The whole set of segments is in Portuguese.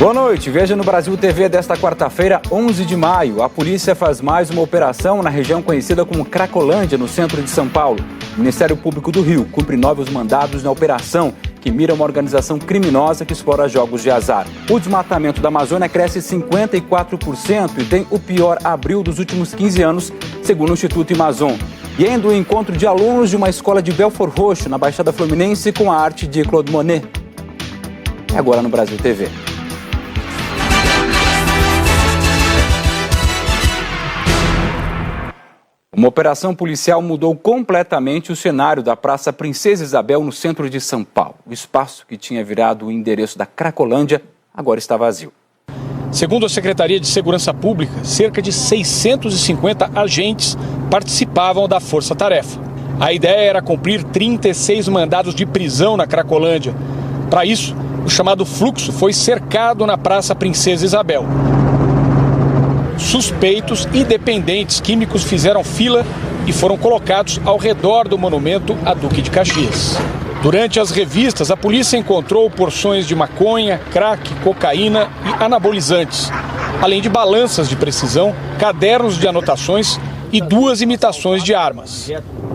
Boa noite, veja no Brasil TV desta quarta-feira, 11 de maio. A polícia faz mais uma operação na região conhecida como Cracolândia, no centro de São Paulo. O Ministério Público do Rio cumpre novos mandados na operação, que mira uma organização criminosa que explora jogos de azar. O desmatamento da Amazônia cresce 54% e tem o pior abril dos últimos 15 anos, segundo o Instituto Amazon. E ainda o encontro de alunos de uma escola de Belford Roxo, na Baixada Fluminense, com a arte de Claude Monet. É agora no Brasil TV. Uma operação policial mudou completamente o cenário da Praça Princesa Isabel, no centro de São Paulo. O espaço que tinha virado o endereço da Cracolândia agora está vazio. Segundo a Secretaria de Segurança Pública, cerca de 650 agentes participavam da força-tarefa. A ideia era cumprir 36 mandados de prisão na Cracolândia. Para isso, o chamado fluxo foi cercado na Praça Princesa Isabel. Suspeitos e dependentes químicos fizeram fila e foram colocados ao redor do monumento a Duque de Caxias. Durante as revistas, a polícia encontrou porções de maconha, crack, cocaína e anabolizantes, além de balanças de precisão, cadernos de anotações e 2 imitações de armas.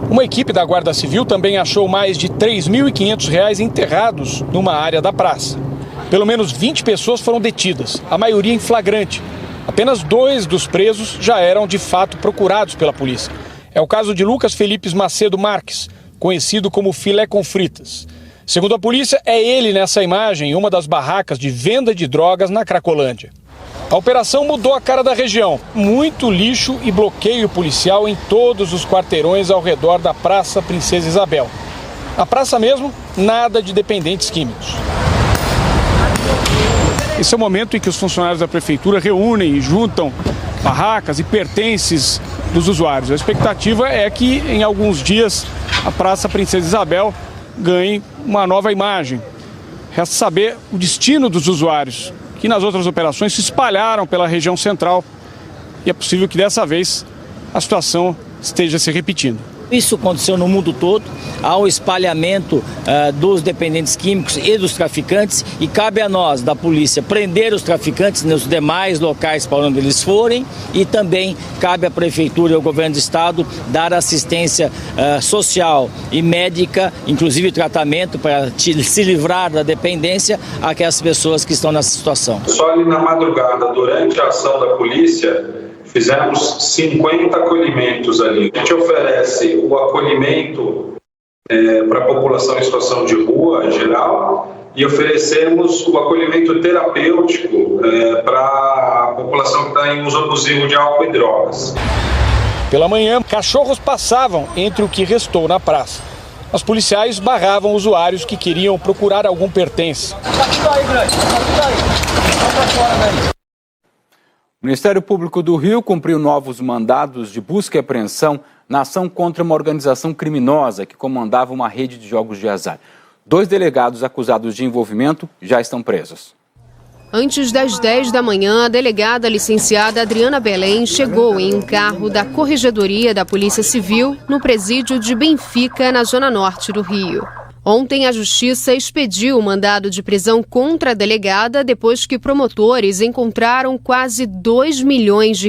Uma equipe da Guarda Civil também achou mais de R$ 3.500 enterrados numa área da praça. Pelo menos 20 pessoas foram detidas, a maioria em flagrante. Apenas 2 dos presos já eram de fato procurados pela polícia. É o caso de Lucas Felipe Macedo Marques, conhecido como Filé com Fritas. Segundo a polícia, é ele nessa imagem em uma das barracas de venda de drogas na Cracolândia. A operação mudou a cara da região. Muito lixo e bloqueio policial em todos os quarteirões ao redor da Praça Princesa Isabel. Na praça mesmo, nada de dependentes químicos. Esse é o momento em que os funcionários da prefeitura reúnem e juntam barracas e pertences dos usuários. A expectativa é que em alguns dias a Praça Princesa Isabel ganhe uma nova imagem. Resta saber o destino dos usuários, que nas outras operações se espalharam pela região central, e é possível que dessa vez a situação esteja se repetindo. Isso aconteceu no mundo todo, há um espalhamento dos dependentes químicos e dos traficantes, e cabe a nós, da polícia, prender os traficantes nos demais locais para onde eles forem, e também cabe à prefeitura e ao governo do estado dar assistência social e médica, inclusive tratamento para se livrar da dependência àquelas pessoas que estão nessa situação. Só ali na madrugada, durante a ação da polícia, fizemos 50 acolhimentos ali. A gente oferece o acolhimento para a população em situação de rua, em geral, e oferecemos o acolhimento terapêutico para a população que está em uso abusivo de álcool e drogas. Pela manhã, cachorros passavam entre o que restou na praça. Os policiais barravam usuários que queriam procurar algum pertence. O Ministério Público do Rio cumpriu novos mandados de busca e apreensão na ação contra uma organização criminosa que comandava uma rede de jogos de azar. 2 delegados acusados de envolvimento já estão presos. Antes das 10 da manhã, a delegada licenciada Adriana Belém chegou em um carro da Corregedoria da Polícia Civil no presídio de Benfica, na zona norte do Rio. Ontem, a Justiça expediu o mandado de prisão contra a delegada depois que promotores encontraram quase R$2 milhões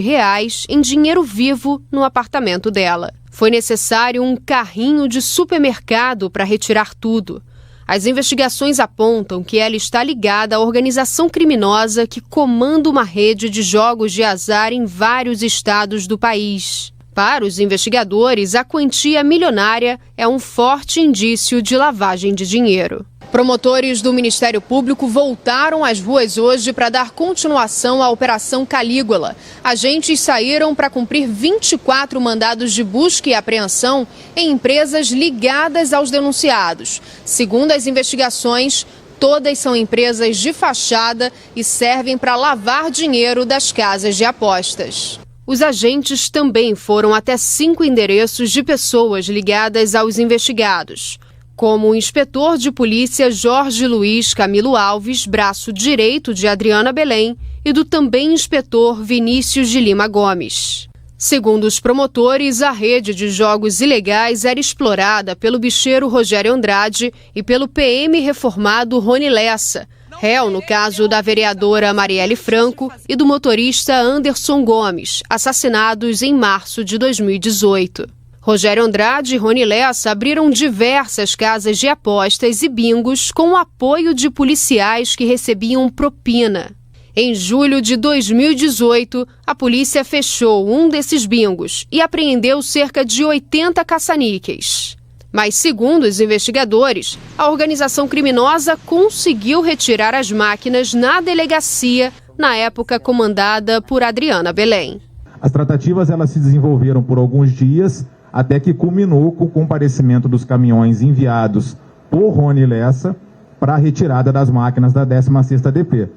em dinheiro vivo no apartamento dela. Foi necessário um carrinho de supermercado para retirar tudo. As investigações apontam que ela está ligada à organização criminosa que comanda uma rede de jogos de azar em vários estados do país. Para os investigadores, a quantia milionária é um forte indício de lavagem de dinheiro. Promotores do Ministério Público voltaram às ruas hoje para dar continuação à Operação Calígula. Agentes saíram para cumprir 24 mandados de busca e apreensão em empresas ligadas aos denunciados. Segundo as investigações, todas são empresas de fachada e servem para lavar dinheiro das casas de apostas. Os agentes também foram até 5 endereços de pessoas ligadas aos investigados, como o inspetor de polícia Jorge Luiz Camilo Alves, braço direito de Adriana Belém, e do também inspetor Vinícius de Lima Gomes. Segundo os promotores, a rede de jogos ilegais era explorada pelo bicheiro Rogério Andrade e pelo PM reformado Rony Lessa, réu no caso da vereadora Marielle Franco e do motorista Anderson Gomes, assassinados em março de 2018. Rogério Andrade e Rony Lessa abriram diversas casas de apostas e bingos com o apoio de policiais que recebiam propina. Em julho de 2018, a polícia fechou um desses bingos e apreendeu cerca de 80 caça-níqueis. Mas, segundo os investigadores, a organização criminosa conseguiu retirar as máquinas na delegacia, na época comandada por Adriana Belém. As tratativas elas se desenvolveram por alguns dias, até que culminou com o comparecimento dos caminhões enviados por Rony Lessa para a retirada das máquinas da 16ª DP.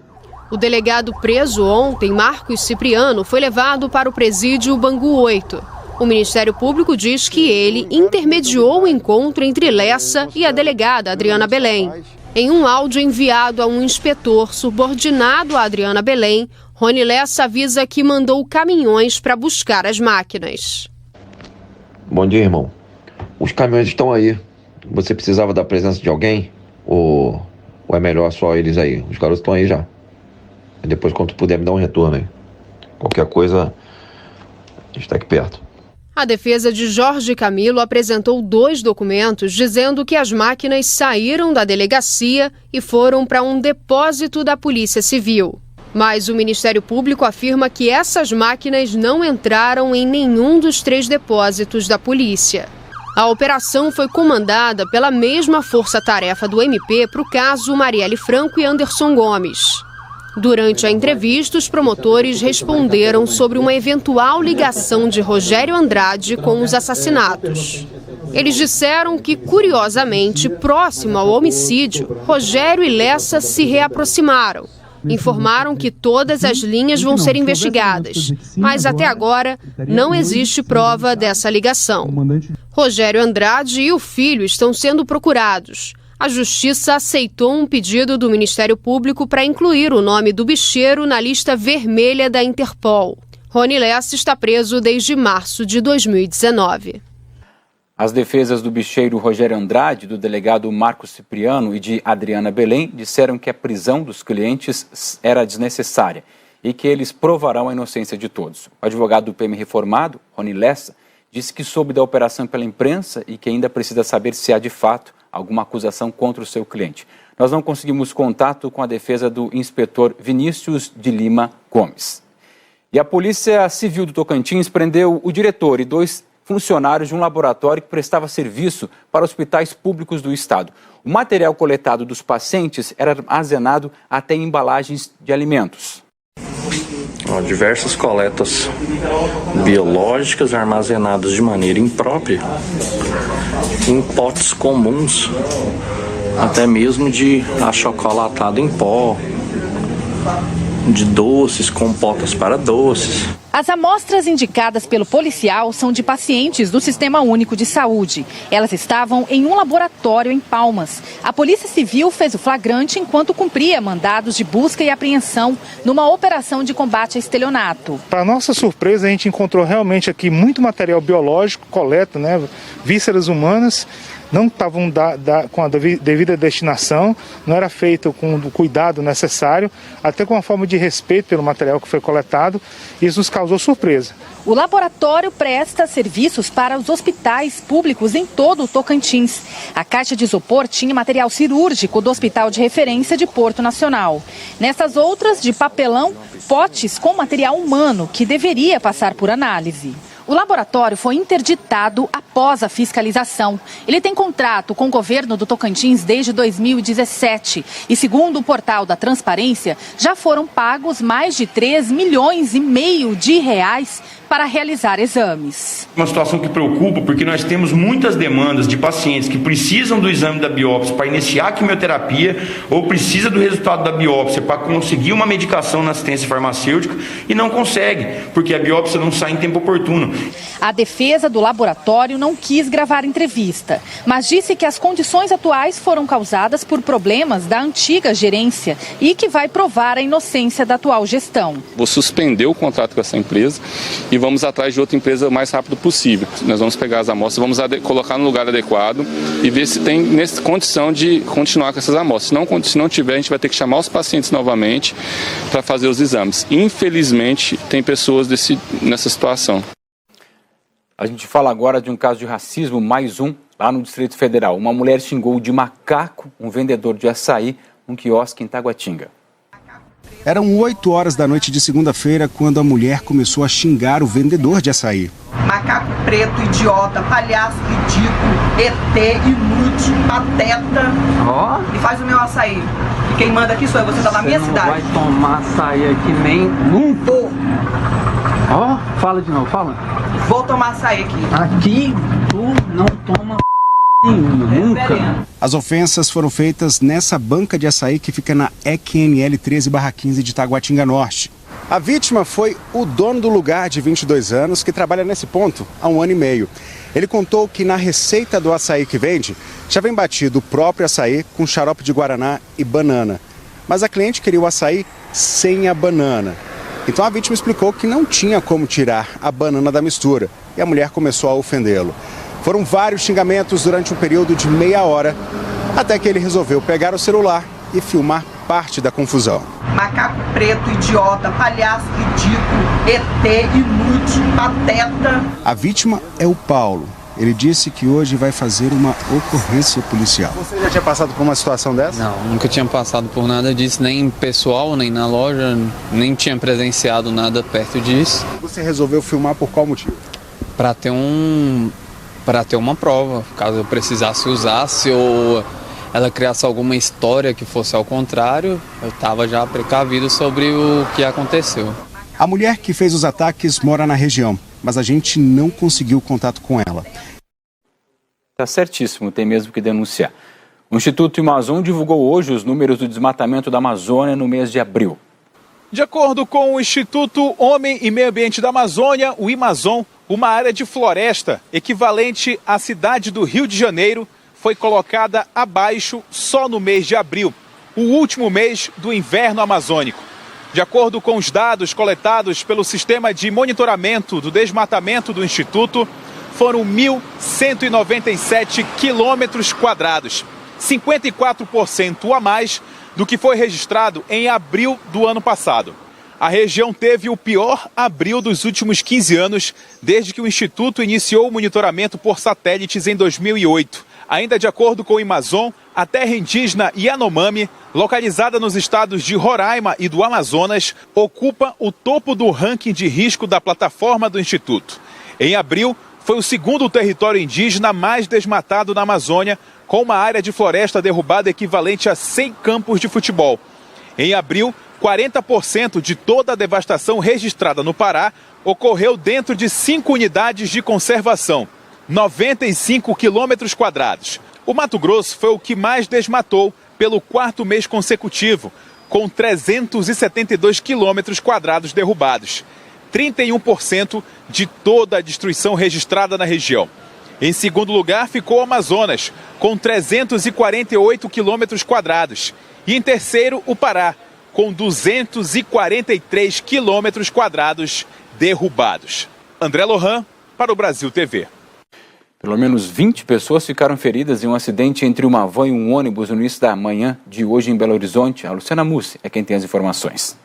O delegado preso ontem, Marcos Cipriano, foi levado para o presídio Bangu 8. O Ministério Público diz que ele intermediou o encontro entre Lessa e a delegada Adriana Belém. Em um áudio enviado a um inspetor subordinado a Adriana Belém, Rony Lessa avisa que mandou caminhões para buscar as máquinas. Bom dia, irmão. Os caminhões estão aí. Você precisava da presença de alguém? Ou é melhor só eles aí? Os garotos estão aí já. E depois, quando tu puder, me dá um retorno aí. Qualquer coisa, a gente está aqui perto. A defesa de Jorge Camilo apresentou 2 documentos dizendo que as máquinas saíram da delegacia e foram para um depósito da Polícia Civil. Mas o Ministério Público afirma que essas máquinas não entraram em nenhum dos 3 depósitos da polícia. A operação foi comandada pela mesma força-tarefa do MP para o caso Marielle Franco e Anderson Gomes. Durante a entrevista, os promotores responderam sobre uma eventual ligação de Rogério Andrade com os assassinatos. Eles disseram que, curiosamente, próximo ao homicídio, Rogério e Lessa se reaproximaram. Informaram que todas as linhas vão ser investigadas, mas até agora não existe prova dessa ligação. Rogério Andrade e o filho estão sendo procurados. A Justiça aceitou um pedido do Ministério Público para incluir o nome do bicheiro na lista vermelha da Interpol. Rony Lessa está preso desde março de 2019. As defesas do bicheiro Rogério Andrade, do delegado Marcos Cipriano e de Adriana Belém disseram que a prisão dos clientes era desnecessária e que eles provarão a inocência de todos. O advogado do PM reformado, Rony Lessa, disse que soube da operação pela imprensa e que ainda precisa saber se há de fato alguma acusação contra o seu cliente. Nós não conseguimos contato com a defesa do inspetor Vinícius de Lima Gomes. E a Polícia Civil do Tocantins prendeu o diretor e 2 funcionários de um laboratório que prestava serviço para hospitais públicos do estado. O material coletado dos pacientes era armazenado até em embalagens de alimentos. Diversas coletas biológicas armazenadas de maneira imprópria em potes comuns, até mesmo de achocolatado em pó, de doces, compotas para doces. As amostras indicadas pelo policial são de pacientes do Sistema Único de Saúde. Elas estavam em um laboratório em Palmas. A Polícia Civil fez o flagrante enquanto cumpria mandados de busca e apreensão numa operação de combate a estelionato. Para nossa surpresa, a gente encontrou realmente aqui muito material biológico, coleta, vísceras humanas, não estavam com a devida destinação, não era feito com o cuidado necessário, até com uma forma de respeito pelo material que foi coletado. Isso nos causou surpresa. O laboratório presta serviços para os hospitais públicos em todo o Tocantins. A caixa de isopor tinha material cirúrgico do Hospital de Referência de Porto Nacional. Nessas outras, de papelão, potes com material humano que deveria passar por análise. O laboratório foi interditado após a fiscalização. Ele tem contrato com o governo do Tocantins desde 2017 e, segundo o portal da Transparência, já foram pagos mais de 3,5 milhões de reais para realizar exames. Uma situação que preocupa porque nós temos muitas demandas de pacientes que precisam do exame da biópsia para iniciar a quimioterapia ou precisa do resultado da biópsia para conseguir uma medicação na assistência farmacêutica e não consegue, porque a biópsia não sai em tempo oportuno. A defesa do laboratório não quis gravar entrevista, mas disse que as condições atuais foram causadas por problemas da antiga gerência e que vai provar a inocência da atual gestão. Vou suspender o contrato com essa empresa e vamos atrás de outra empresa o mais rápido possível. Nós vamos pegar as amostras, vamos colocar no lugar adequado e ver se tem condição de continuar com essas amostras. Se não tiver, a gente vai ter que chamar os pacientes novamente para fazer os exames. Infelizmente, tem pessoas nessa situação. A gente fala agora de um caso de racismo, mais um, lá no Distrito Federal. Uma mulher xingou de macaco um vendedor de açaí num quiosque em Taguatinga. Eram 8 horas da noite de segunda-feira quando a mulher começou a xingar o vendedor de açaí. Macaco preto, idiota, palhaço, ridículo, ET, inútil, pateta. E faz o meu açaí. E quem manda aqui sou eu, você tá na minha cidade. Não vai tomar açaí aqui nem nunca. Fala de novo, fala. Vou tomar açaí aqui. Aqui tu não toma nenhuma, nunca. As ofensas foram feitas nessa banca de açaí que fica na EQNL 13/15 de Taguatinga Norte. A vítima foi o dono do lugar, de 22 anos, que trabalha nesse ponto há 1 ano e meio. Ele contou que na receita do açaí que vende, já vem batido o próprio açaí com xarope de guaraná e banana. Mas a cliente queria o açaí sem a banana. Então a vítima explicou que não tinha como tirar a banana da mistura e a mulher começou a ofendê-lo. Foram vários xingamentos durante um período de meia hora, até que ele resolveu pegar o celular e filmar parte da confusão. Macaco preto, idiota, palhaço, ridículo, ET, inútil, pateta. A vítima é o Paulo. Ele disse que hoje vai fazer uma ocorrência policial. Você já tinha passado por uma situação dessa? Não, nunca tinha passado por nada disso, nem pessoal, nem na loja, nem tinha presenciado nada perto disso. Você resolveu filmar por qual motivo? Para ter uma prova, caso eu precisasse usar, se ela criasse alguma história que fosse ao contrário, eu estava já precavido sobre o que aconteceu. A mulher que fez os ataques mora na região, mas a gente não conseguiu contato com ela. Tá certíssimo, tem mesmo que denunciar. O Instituto Amazon divulgou hoje os números do desmatamento da Amazônia no mês de abril. De acordo com o Instituto Homem e Meio Ambiente da Amazônia, o Amazon, uma área de floresta equivalente à cidade do Rio de Janeiro, foi colocada abaixo só no mês de abril, o último mês do inverno amazônico. De acordo com os dados coletados pelo Sistema de Monitoramento do Desmatamento do Instituto, foram 1.197 quilômetros quadrados, 54% a mais do que foi registrado em abril do ano passado. A região teve o pior abril dos últimos 15 anos, desde que o Instituto iniciou o monitoramento por satélites em 2008. Ainda de acordo com o Amazon, a terra indígena Yanomami, localizada nos estados de Roraima e do Amazonas, ocupa o topo do ranking de risco da plataforma do Instituto. Em abril, foi o segundo território indígena mais desmatado na Amazônia, com uma área de floresta derrubada equivalente a 100 campos de futebol. Em abril, 40% de toda a devastação registrada no Pará ocorreu dentro de 5 unidades de conservação, 95 quilômetros quadrados. O Mato Grosso foi o que mais desmatou pelo 4º mês consecutivo, com 372 quilômetros quadrados derrubados, 31% de toda a destruição registrada na região. Em segundo lugar ficou o Amazonas, com 348 quilômetros quadrados. E em terceiro, o Pará, com 243 quilômetros quadrados derrubados. André Lohan, para o Brasil TV. Pelo menos 20 pessoas ficaram feridas em um acidente entre uma van e um ônibus no início da manhã de hoje em Belo Horizonte. A Luciana Mussi é quem tem as informações.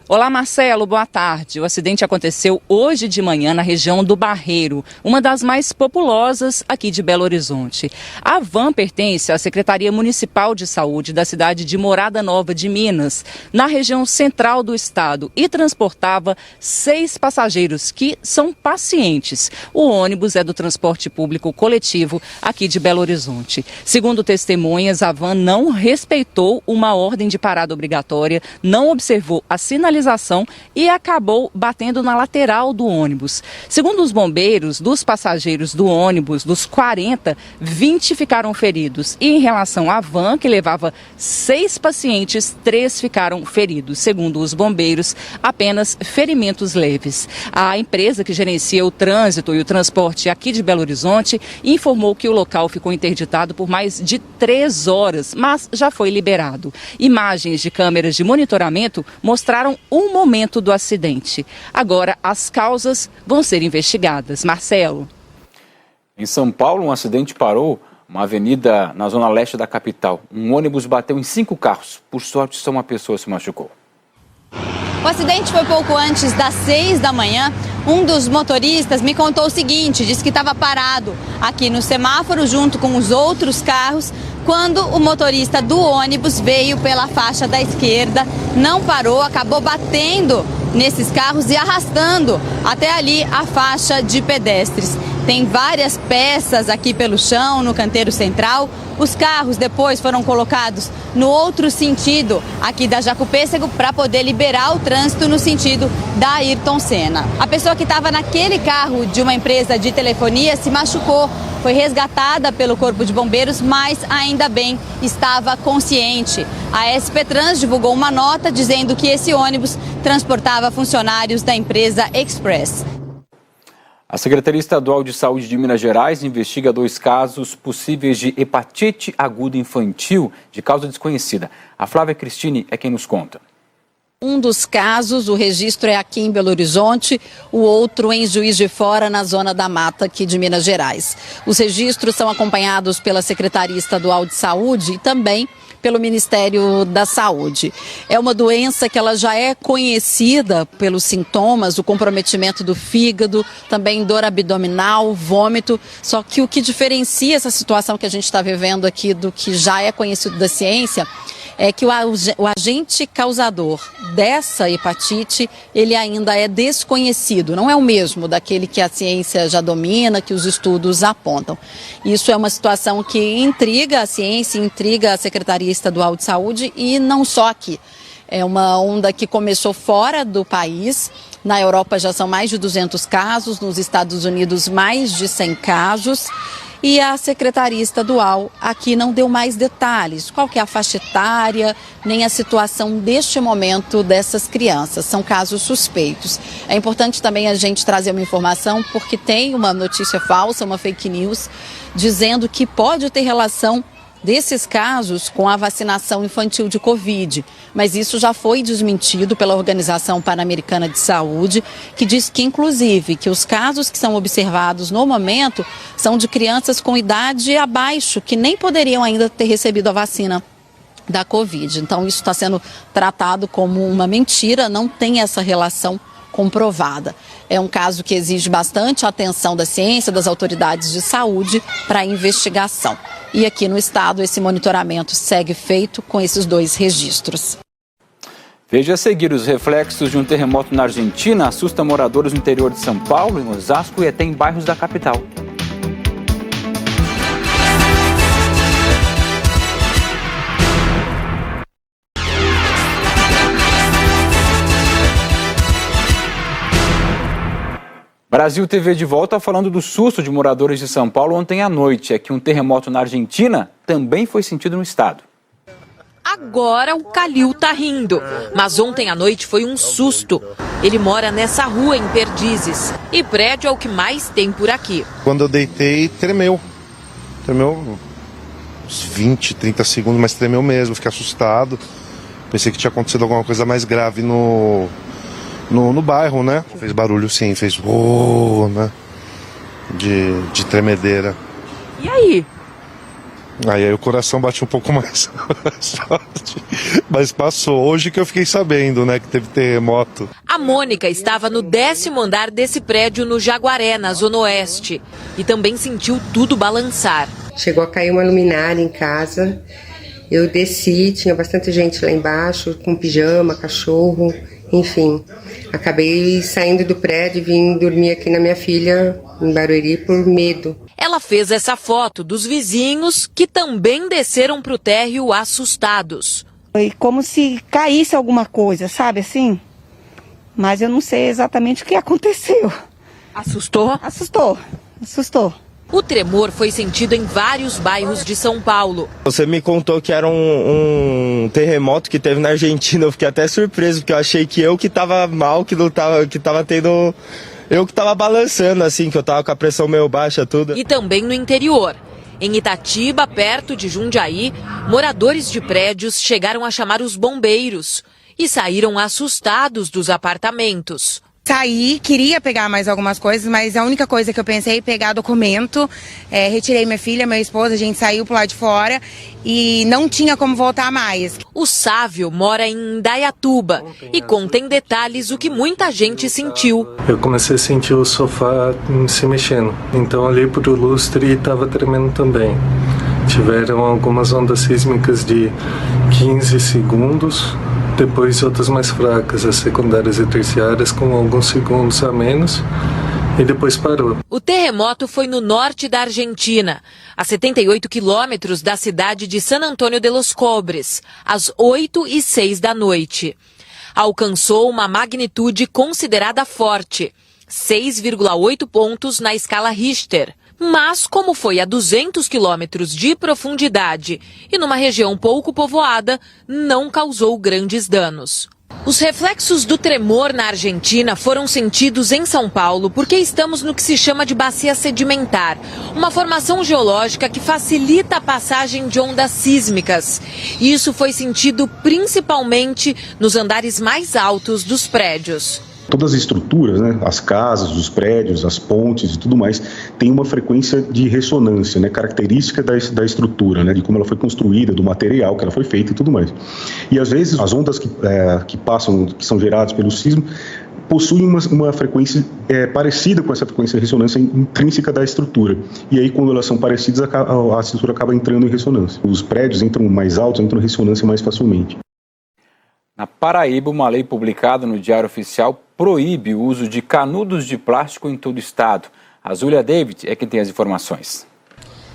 Olá, Marcelo, boa tarde. O acidente aconteceu hoje de manhã na região do Barreiro, uma das mais populosas aqui de Belo Horizonte. A van pertence à Secretaria Municipal de Saúde da cidade de Morada Nova de Minas, na região central do estado, e transportava 6 passageiros que são pacientes. O ônibus é do transporte público coletivo aqui de Belo Horizonte. Segundo testemunhas, a van não respeitou uma ordem de parada obrigatória, não observou a sinalização sinalização e acabou batendo na lateral do ônibus. Segundo os bombeiros, dos passageiros do ônibus, dos 40, 20 ficaram feridos. E em relação à van, que levava 6 pacientes, 3 ficaram feridos. Segundo os bombeiros, apenas ferimentos leves. A empresa que gerencia o trânsito e o transporte aqui de Belo Horizonte informou que o local ficou interditado por mais de 3 horas, mas já foi liberado. Imagens de câmeras de monitoramento mostraram o momento do acidente. Agora, as causas vão ser investigadas. Marcelo. Em São Paulo, um acidente parou uma avenida na zona leste da capital. Um ônibus bateu em 5 carros. Por sorte, só uma pessoa se machucou. O acidente foi pouco antes das 6 da manhã. Um dos motoristas me contou o seguinte, disse que estava parado aqui no semáforo junto com os outros carros, quando o motorista do ônibus veio pela faixa da esquerda, não parou, acabou batendo nesses carros e arrastando até ali a faixa de pedestres. Tem várias peças aqui pelo chão, no canteiro central. Os carros depois foram colocados no outro sentido aqui da Jacopêssego para poder liberar o trânsito no sentido da Ayrton Senna. A pessoa que estava naquele carro de uma empresa de telefonia se machucou. Foi resgatada pelo Corpo de Bombeiros, mas ainda bem estava consciente. A SP Trans divulgou uma nota dizendo que esse ônibus transportava funcionários da empresa Express. A Secretaria Estadual de Saúde de Minas Gerais investiga 2 casos possíveis de hepatite aguda infantil de causa desconhecida. A Flávia Cristine é quem nos conta. Um dos casos, o registro é aqui em Belo Horizonte, o outro em Juiz de Fora, na Zona da Mata, aqui de Minas Gerais. Os registros são acompanhados pela Secretaria Estadual de Saúde e também pelo Ministério da Saúde. É uma doença que ela já é conhecida pelos sintomas, o comprometimento do fígado, também dor abdominal, vômito, só que o que diferencia essa situação que a gente está vivendo aqui do que já é conhecido da ciência é que o agente causador dessa hepatite, ele ainda é desconhecido, não é o mesmo daquele que a ciência já domina, que os estudos apontam. Isso é uma situação que intriga a ciência, intriga a Secretaria Estadual de Saúde e não só aqui. É uma onda que começou fora do país. Na Europa já são mais de 200 casos, nos Estados Unidos mais de 100 casos. E a Secretaria Estadual aqui não deu mais detalhes, qual que é a faixa etária, nem a situação deste momento dessas crianças. São casos suspeitos. É importante também a gente trazer uma informação, porque tem uma notícia falsa, uma fake news, dizendo que pode ter relação desses casos com a vacinação infantil de Covid. Mas isso já foi desmentido pela Organização Pan-Americana de Saúde, que diz que, inclusive, que os casos que são observados no momento são de crianças com idade abaixo, que nem poderiam ainda ter recebido a vacina da Covid. Então, isso está sendo tratado como uma mentira, não tem essa relação comprovada. É um caso que exige bastante atenção da ciência, das autoridades de saúde para a investigação. E aqui no estado esse monitoramento segue feito com esses 2 registros. Veja a seguir: os reflexos de um terremoto na Argentina assustam moradores no interior de São Paulo, em Osasco e até em bairros da capital. Brasil TV de volta falando do susto de moradores de São Paulo ontem à noite. É que um terremoto na Argentina também foi sentido no estado. Agora o Calil tá rindo, mas ontem à noite foi um susto. Ele mora nessa rua em Perdizes e prédio é o que mais tem por aqui. Quando eu deitei, tremeu. Tremeu uns 20, 30 segundos, mas tremeu mesmo. Fiquei assustado. Pensei que tinha acontecido alguma coisa mais grave no bairro, né? Fez barulho sim, fez né? De tremedeira. E aí? Aí o coração bate um pouco mais forte. Mas passou. Hoje que eu fiquei sabendo, né, que teve terremoto. A Mônica estava no 10º andar desse prédio no Jaguaré, na Zona Oeste. E também sentiu tudo balançar. Chegou a cair uma luminária em casa. Eu desci, tinha bastante gente lá embaixo, com pijama, cachorro, enfim. Acabei saindo do prédio e vim dormir aqui na minha filha, em Barueri, por medo. Ela fez essa foto dos vizinhos que também desceram para o térreo assustados. Foi como se caísse alguma coisa, sabe assim? mas eu não sei exatamente o que aconteceu. Assustou? Assustou. O tremor foi sentido em vários bairros de São Paulo. Você me contou que era um terremoto que teve na Argentina. Eu fiquei até surpreso, porque eu achei que eu que tava mal, que tava tendo... Eu que tava balançando, assim, que eu tava com a pressão meio baixa, tudo. E também no interior. Em Itatiba, perto de Jundiaí, moradores de prédios chegaram a chamar os bombeiros e saíram assustados dos apartamentos. Saí, queria pegar mais algumas coisas, mas a única coisa que eu pensei é pegar documento. Retirei minha filha, meu esposo, a gente saiu pro lado de fora e não tinha como voltar mais. O Sávio mora em Indaiatuba e conta em detalhes o que muita gente sentiu. Eu comecei a sentir o sofá se mexendo, então olhei pro lustre e estava tremendo também. Tiveram algumas ondas sísmicas de 15 segundos. Depois outras mais fracas, as secundárias e terciárias, com alguns segundos a menos, e depois parou. O terremoto foi no norte da Argentina, a 78 quilômetros da cidade de San Antônio de los Cobres, às 8h06 da noite. Alcançou uma magnitude considerada forte, 6,8 pontos na escala Richter. Mas, como foi a 200 quilômetros de profundidade e numa região pouco povoada, não causou grandes danos. Os reflexos do tremor na Argentina foram sentidos em São Paulo porque estamos no que se chama de bacia sedimentar, uma formação geológica que facilita a passagem de ondas sísmicas. Isso foi sentido principalmente nos andares mais altos dos prédios. Todas as estruturas, né, as casas, os prédios, as pontes e tudo mais, tem uma frequência de ressonância, né, característica da estrutura, né, de como ela foi construída, do material que ela foi feita e tudo mais. E às vezes as ondas que passam, que são geradas pelo sismo, possuem uma frequência parecida com essa frequência de ressonância intrínseca da estrutura. E aí, quando elas são parecidas, a estrutura acaba entrando em ressonância. Os prédios entram mais altos, entram em ressonância mais facilmente. Na Paraíba, uma lei publicada no Diário Oficial proíbe o uso de canudos de plástico em todo o estado. A Zúlia David é quem tem as informações.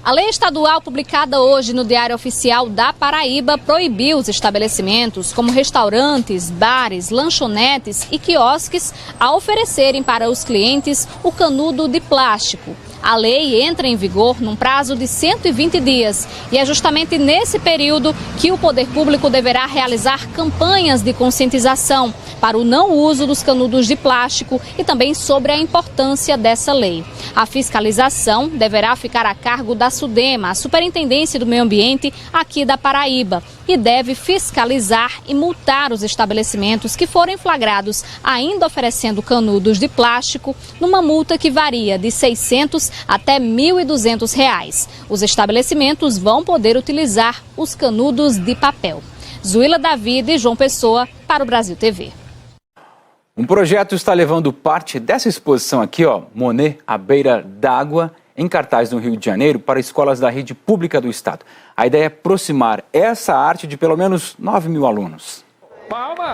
A lei estadual publicada hoje no Diário Oficial da Paraíba proibiu os estabelecimentos como restaurantes, bares, lanchonetes e quiosques a oferecerem para os clientes o canudo de plástico. A lei entra em vigor num prazo de 120 dias e é justamente nesse período que o poder público deverá realizar campanhas de conscientização para o não uso dos canudos de plástico e também sobre a importância dessa lei. A fiscalização deverá ficar a cargo da SUDEMA, a Superintendência do Meio Ambiente aqui da Paraíba, e deve fiscalizar e multar os estabelecimentos que forem flagrados ainda oferecendo canudos de plástico, numa multa que varia de R$ 600 até R$ 1.200. Os estabelecimentos vão poder utilizar os canudos de papel. Zuila David e João Pessoa para o Brasil TV. Um projeto está levando parte dessa exposição aqui, Monet à beira d'água, em cartaz no Rio de Janeiro, para escolas da rede pública do estado. A ideia é aproximar essa arte de pelo menos 9.000 alunos.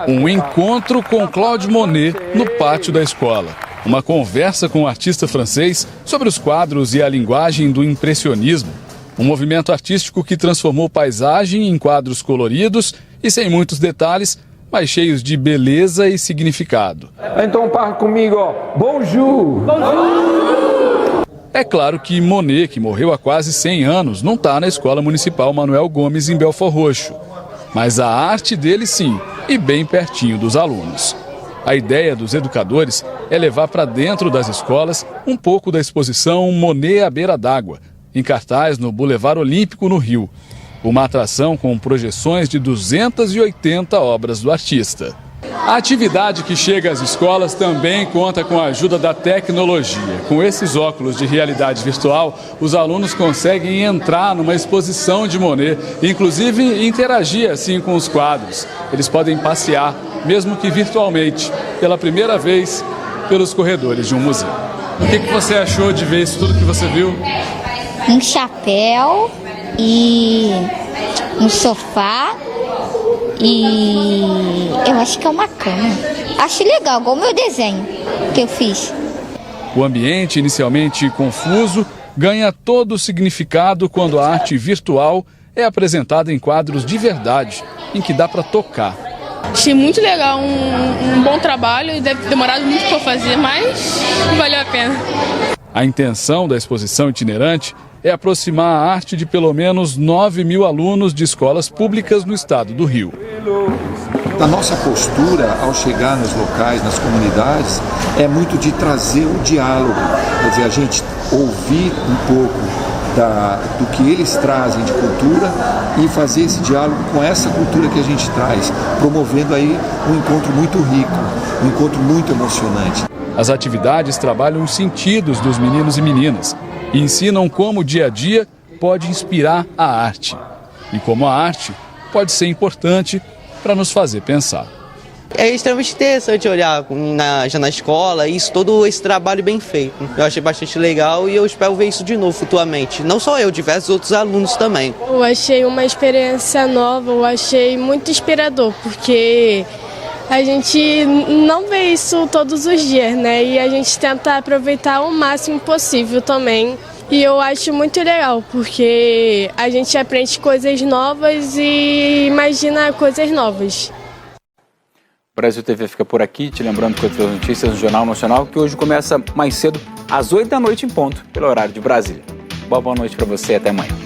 Um encontro com Claude Monet no pátio da escola. Uma conversa com o artista francês sobre os quadros e a linguagem do impressionismo. Um movimento artístico que transformou paisagem em quadros coloridos e sem muitos detalhes, mas cheios de beleza e significado. Então parle comigo. Bonjour. Bonjour. É claro que Monet, que morreu há quase 100 anos, não está na Escola Municipal Manuel Gomes em Belford Roxo. Mas a arte dele sim, e bem pertinho dos alunos. A ideia dos educadores é levar para dentro das escolas um pouco da exposição Monet à beira d'água, em cartaz no Boulevard Olímpico, no Rio. Uma atração com projeções de 280 obras do artista. A atividade que chega às escolas também conta com a ajuda da tecnologia. Com esses óculos de realidade virtual, os alunos conseguem entrar numa exposição de Monet, inclusive interagir assim com os quadros. Eles podem passear, mesmo que virtualmente, pela primeira vez, pelos corredores de um museu. O que você achou de ver isso tudo que você viu? Um chapéu e um sofá e eu acho que é uma cama. Acho legal, igual o meu desenho que eu fiz. O ambiente, inicialmente confuso, ganha todo o significado quando a arte virtual é apresentada em quadros de verdade, em que dá para tocar. Achei muito legal, um bom trabalho, deve ter demorado muito para fazer, mas valeu a pena. A intenção da exposição itinerante é aproximar a arte de pelo menos 9.000 alunos de escolas públicas no estado do Rio. A nossa postura ao chegar nos locais, nas comunidades, é muito de trazer o diálogo, quer dizer, a gente ouvir um pouco do que eles trazem de cultura e fazer esse diálogo com essa cultura que a gente traz, promovendo aí um encontro muito rico, um encontro muito emocionante. As atividades trabalham os sentidos dos meninos e meninas e ensinam como o dia a dia pode inspirar a arte e como a arte pode ser importante para nos fazer pensar. É extremamente interessante olhar já na escola, todo esse trabalho bem feito. Eu achei bastante legal e eu espero ver isso de novo futuramente. Não só eu, diversos outros alunos também. Eu achei uma experiência nova, eu achei muito inspirador, porque a gente não vê isso todos os dias, né? E a gente tenta aproveitar o máximo possível também. E eu acho muito legal, porque a gente aprende coisas novas e imagina coisas novas. O Brasil TV fica por aqui, te lembrando que outras notícias no Jornal Nacional, que hoje começa mais cedo, às 8 da noite em ponto, pelo horário de Brasília. Boa noite para você e até amanhã.